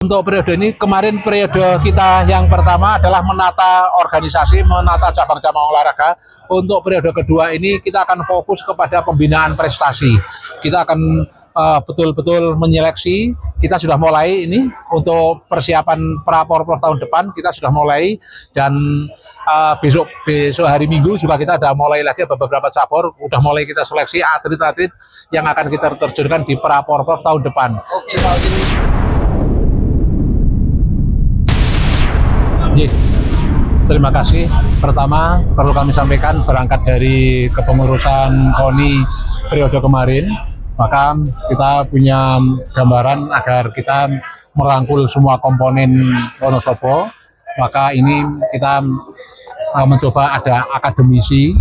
Untuk periode ini, kemarin periode kita yang pertama adalah menata organisasi, menata cabang-cabang olahraga. Untuk periode kedua ini kita akan fokus kepada pembinaan prestasi. Kita akan betul-betul menyeleksi. Kita sudah mulai ini untuk persiapan pra-porprov tahun depan, kita sudah mulai. Dan besok hari Minggu juga kita sudah mulai lagi beberapa cabur, udah mulai kita seleksi atlet-atlet yang akan kita terjunkan di pra-porprov tahun depan. Oke. Terima kasih. Pertama, perlu kami sampaikan berangkat dari kepengurusan KONI periode kemarin, maka kita punya gambaran agar kita merangkul semua komponen Wonosobo. Maka ini kita mencoba ada akademisi,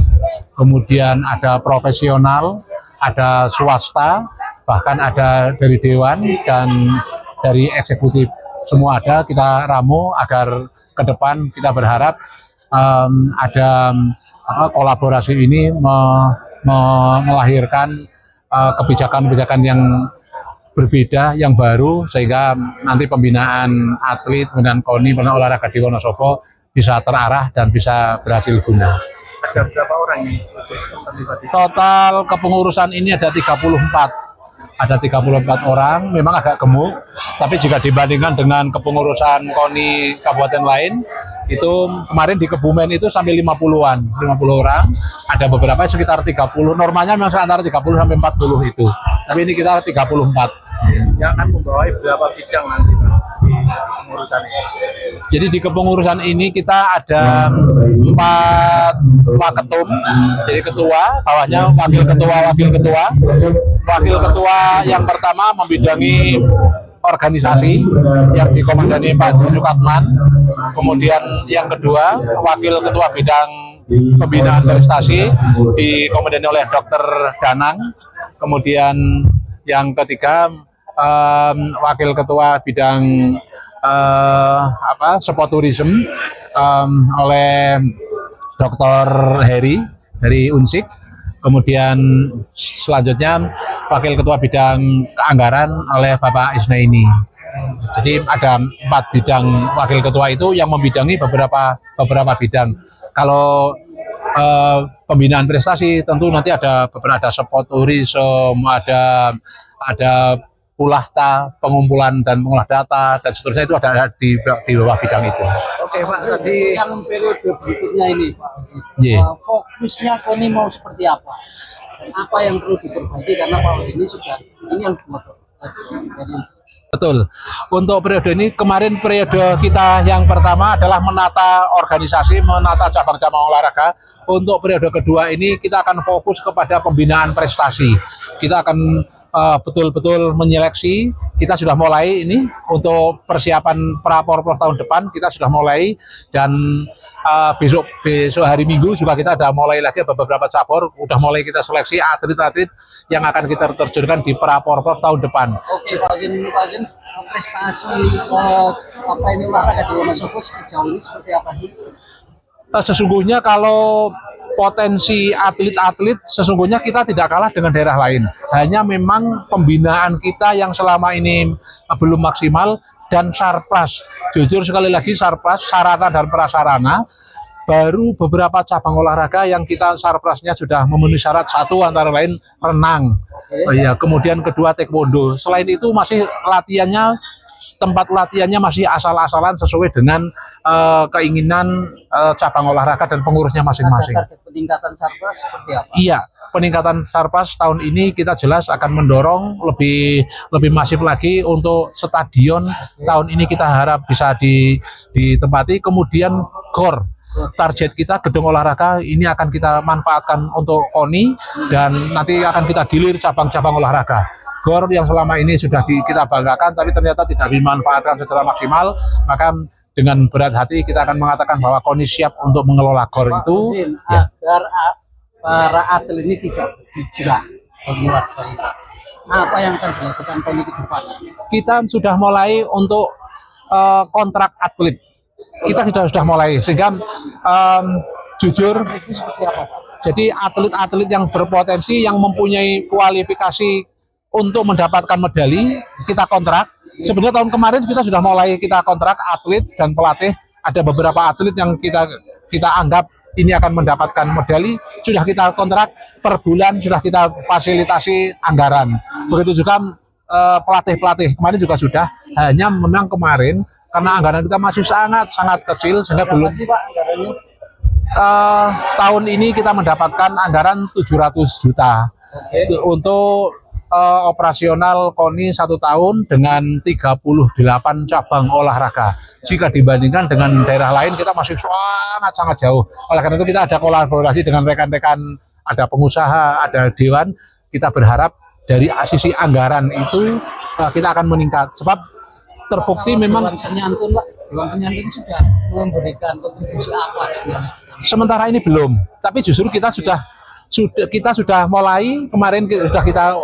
kemudian ada profesional, ada swasta, bahkan ada dari dewan dan dari eksekutif. Semua ada, kita ramu agar ke depan kita berharap ada kolaborasi ini melahirkan kebijakan-kebijakan yang berbeda, yang baru, sehingga nanti pembinaan atlet, pembinaan KONI, pembinaan olahraga di Wonosobo bisa terarah dan bisa berhasil guna. Ada berapa orang ini terlibat? Total kepengurusan ini ada 34. Ada 34 orang, memang agak gemuk, tapi jika dibandingkan dengan kepengurusan KONI kabupaten lain, itu kemarin di Kebumen itu sampai 50-an, 50 orang, ada beberapa sekitar 30, normalnya memang antara 30 sampai 40 itu, tapi ini kita 34. Yang akan membawahi berapa bidang nanti di pengurusan ini? Jadi di kepengurusan ini kita ada 4 waketum, jadi ketua, bawahnya wakil ketua. Wakil ketua yang pertama membidangi organisasi yang dikomandani Pak Juru Katman. Kemudian yang kedua, wakil ketua bidang pembinaan prestasi dikomandani oleh Dr. Danang. Kemudian yang ketiga, wakil ketua bidang sport tourism oleh Dr. Heri dari Unsik. Kemudian selanjutnya wakil ketua bidang keanggaran oleh Bapak Isnaini. Jadi ada 4 bidang wakil ketua itu yang membidangi beberapa bidang. Kalau pembinaan prestasi tentu nanti ada beberapa, ada sport tourism, ada pulahta, pengumpulan dan pengolah data dan seterusnya, itu ada di bawah bidang itu. Oke Pak, tadi yang periode berikutnya ini Pak, fokusnya KONI mau seperti apa? Apa yang perlu diperbaiki karena Pak ini sudah ini yang Betul. Untuk periode ini, kemarin periode kita yang pertama adalah menata organisasi, menata cabang-cabang olahraga. Untuk periode kedua ini kita akan fokus kepada pembinaan prestasi. Kita akan betul-betul menyeleksi. Kita sudah mulai ini untuk persiapan pra-porprov tahun depan, kita sudah mulai. Dan besok hari Minggu juga kita sudah mulai lagi beberapa cabur, udah mulai kita seleksi atlet-atlet yang akan kita terjunkan di pra-porprov tahun depan. Oke Pak Zin, prestasi apa ini olahraga di Wonosobo sejauh ini seperti apa sih? Sesungguhnya kalau potensi atlet-atlet, sesungguhnya kita tidak kalah dengan daerah lain. Hanya memang pembinaan kita yang selama ini belum maksimal, dan sarpras. Jujur sekali lagi, sarpras, sarana dan prasarana, baru beberapa cabang olahraga yang kita sarprasnya sudah memenuhi syarat. Satu antara lain renang, kemudian kedua taekwondo. Selain itu masih tempat latihannya masih asal-asalan sesuai dengan keinginan cabang olahraga dan pengurusnya masing-masing. Peningkatan sarpras seperti apa? Iya, peningkatan sarpras tahun ini kita jelas akan mendorong lebih masif lagi untuk stadion. Tahun ini kita harap bisa ditempati. Kemudian GOR, target kita gedung olahraga ini akan kita manfaatkan untuk KONI dan nanti akan kita gilir cabang-cabang olahraga. GOR yang selama ini sudah kita banggakan tapi ternyata tidak dimanfaatkan secara maksimal, maka dengan berat hati kita akan mengatakan bahwa KONI siap untuk mengelola GOR itu. Agar para atlet ini tidak hijrah keluar dari apa yang akan dilakukan KONI ke depan? Kita sudah mulai untuk kontrak atlet. Kita sudah mulai, sehingga jujur, jadi atlet-atlet yang berpotensi, yang mempunyai kualifikasi untuk mendapatkan medali kita kontrak. Sebenarnya tahun kemarin kita sudah mulai kita kontrak atlet dan pelatih. Ada beberapa atlet yang kita anggap ini akan mendapatkan medali, sudah kita kontrak per bulan, sudah kita fasilitasi anggaran. Begitu juga pelatih kemarin juga sudah. Hanya memang kemarin karena anggaran kita masih sangat kecil sehingga belum. Sih, Pak, anggarannya? Tahun ini kita mendapatkan anggaran 700 juta untuk operasional KONI 1 tahun dengan 38 cabang olahraga. Jika dibandingkan dengan daerah lain kita masih sangat jauh. Oleh karena itu kita ada kolaborasi dengan rekan-rekan, ada pengusaha, ada dewan. Kita berharap dari sisi anggaran itu kita akan meningkat. Sebab terbukti memang Dewan Penyantun sudah memberikan kontribusi apa sebenarnya? sementara ini belum, tapi justru kita sudah mulai kemarin sudah kita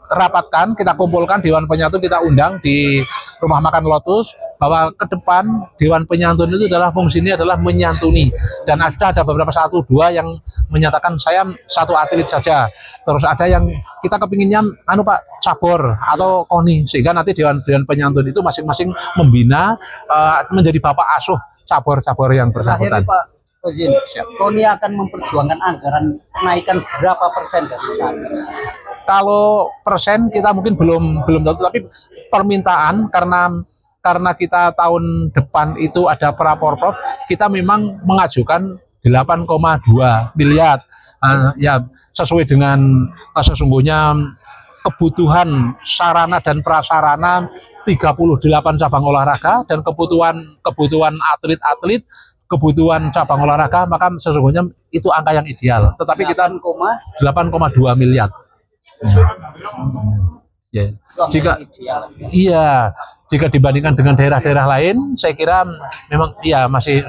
rapatkan, kita kumpulkan Dewan Penyantun, kita undang di Rumah Makan Lotus bahwa ke depan Dewan Penyantun itu adalah fungsinya adalah menyantuni, dan sudah ada beberapa 1-2 yang menyatakan saya 1 atlet saja, terus ada yang kita kepinginnya Pak cabur atau KONI, sehingga nanti Dewan Penyantun itu masing-masing membina menjadi bapak asuh cabur-cabur yang bersangkutan. Terakhir, Pak Kozin, KONI akan memperjuangkan anggaran kenaikan berapa persen dari saat ini? Kalau persen kita mungkin belum tahu, tapi permintaan karena kita tahun depan itu ada Praporprov, kita memang mengajukan 8,2 miliar. Ya sesuai dengan sesungguhnya kebutuhan sarana dan prasarana 38 cabang olahraga dan kebutuhan atlet-atlet, kebutuhan cabang olahraga, maka sesungguhnya itu angka yang ideal. Tetapi kita 8,2 miliar. Ya. Jika dibandingkan dengan daerah-daerah lain, saya kira memang iya masih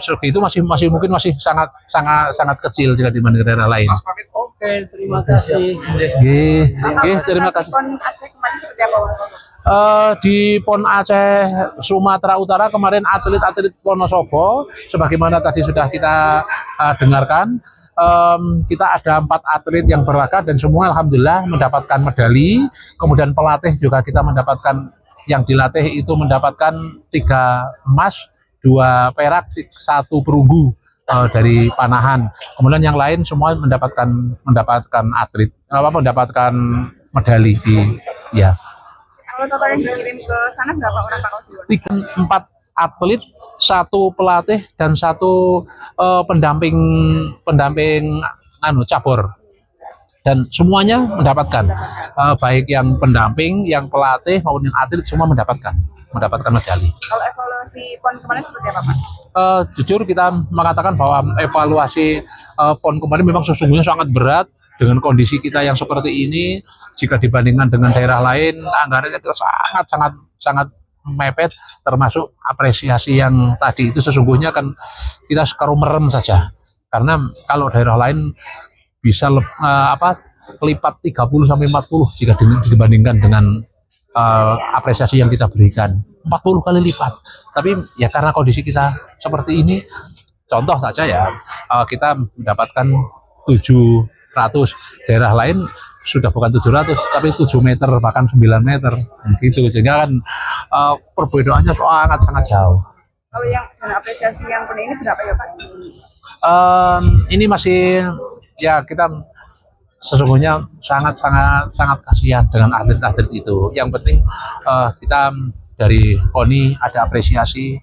mungkin masih sangat kecil jika dibandingkan daerah lain. Oke, terima kasih. Terima kasih. PON Aceh kemarin seperti apa, Mas? Di PON Aceh Sumatera Utara kemarin atlet-atlet Wonosobo sebagaimana tadi sudah kita dengarkan, kita ada 4 atlet yang berlaga dan semua alhamdulillah mendapatkan medali. Kemudian pelatih juga kita mendapatkan, yang dilatih itu mendapatkan 3 emas, 2 perak, 1 perunggu dari panahan. Kemudian yang lain semua mendapatkan medali ya. Kalau total yang dikirim ke sana berapa orang, Pak Kozin? 4 atlet, 1 pelatih dan 1 pendamping cabur, dan semuanya mendapatkan, baik yang pendamping, yang pelatih maupun yang atlet semua mendapatkan medali. Kalau evaluasi PON kemarin seperti apa, Pak? Jujur kita mengatakan bahwa evaluasi PON kemarin memang sesungguhnya sangat berat. Dengan kondisi kita yang seperti ini, jika dibandingkan dengan daerah lain, anggarannya kita sangat mepet, termasuk apresiasi yang tadi itu sesungguhnya kan kita sekarang merem saja, karena kalau daerah lain bisa lipat 30 sampai 40 jika dibandingkan dengan apresiasi yang kita berikan 40 kali lipat. Tapi ya karena kondisi kita seperti ini, contoh saja ya, kita mendapatkan 700, daerah lain sudah bukan 700 tapi 7 meter bahkan 9 meter gitu, sehingga kan perbedaannya sangat jauh. Kalau yang apresiasi yang PON ini berapa ya, Pak? Ini masih ya, kita sesungguhnya sangat kasihan dengan atlet-atlet itu. Yang penting kita dari KONI ada apresiasi.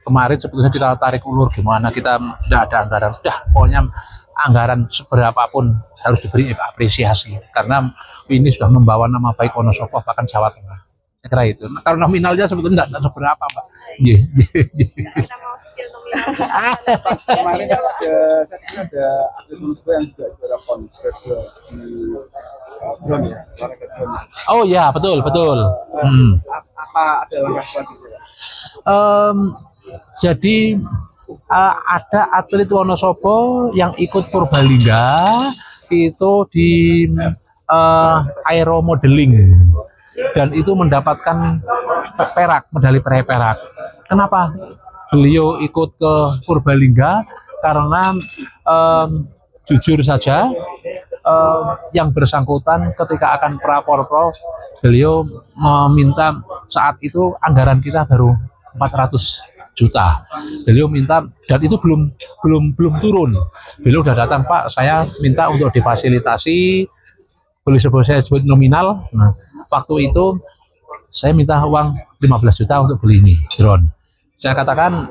Kemarin sebetulnya kita tarik ulur gimana, kita tidak ada anggaran, udah pokoknya anggaran seberapapun harus diberi apresiasi, karena ini sudah membawa nama baik Wonosobo bahkan Jawa Tengah. Saya kira itu. Nah, kalau nominalnya sebetulnya tidak seberapa, Pak. Kita mau skill nominal. Kemarin saya kira ada atlet Wonosobo yang juga juara PON di drone ya, olahraga drone. Oh ya, betul. Apa ada langkah selanjutnya? Jadi ada atlet Wonosobo yang ikut Purbalingga itu di aeromodeling, dan itu mendapatkan medali perak. Kenapa beliau ikut ke Purbalingga? Karena jujur saja yang bersangkutan ketika akan pra-porpro, beliau meminta saat itu anggaran kita baru 400 juta. Beliau minta, dan itu belum turun. Beliau udah datang, Pak, saya minta untuk difasilitasi, boleh saya sebut nominal. Nah, waktu itu saya minta uang 15 juta untuk beli ini drone. Saya katakan,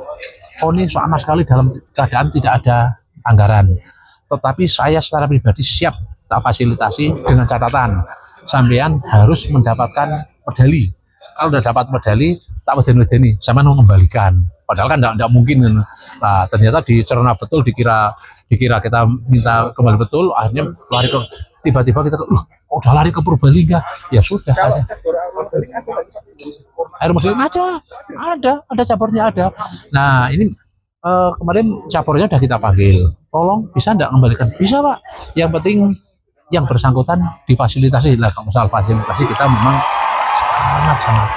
oh ini sama sekali dalam keadaan tidak ada anggaran. Tetapi saya secara pribadi siap tak fasilitasi dengan catatan sampean harus mendapatkan medali. Kalau udah dapat medali, tak medeni, sama mengembalikan. Padahal kan tidak mungkin. Nah, ternyata dicerna betul, dikira kita minta kembali betul, akhirnya lari ke, tiba-tiba kita, udah lari ke Purbalingga. Ya sudah. Kalau cabur modeling ada nggak sih Pak? Air modeling ada caburnya ada. Nah ini kemarin caburnya udah kita panggil. Tolong bisa enggak kembalikan? Bisa Pak. Yang penting yang bersangkutan difasilitasi lah. Kalau soal fasilitasi kita memang sangat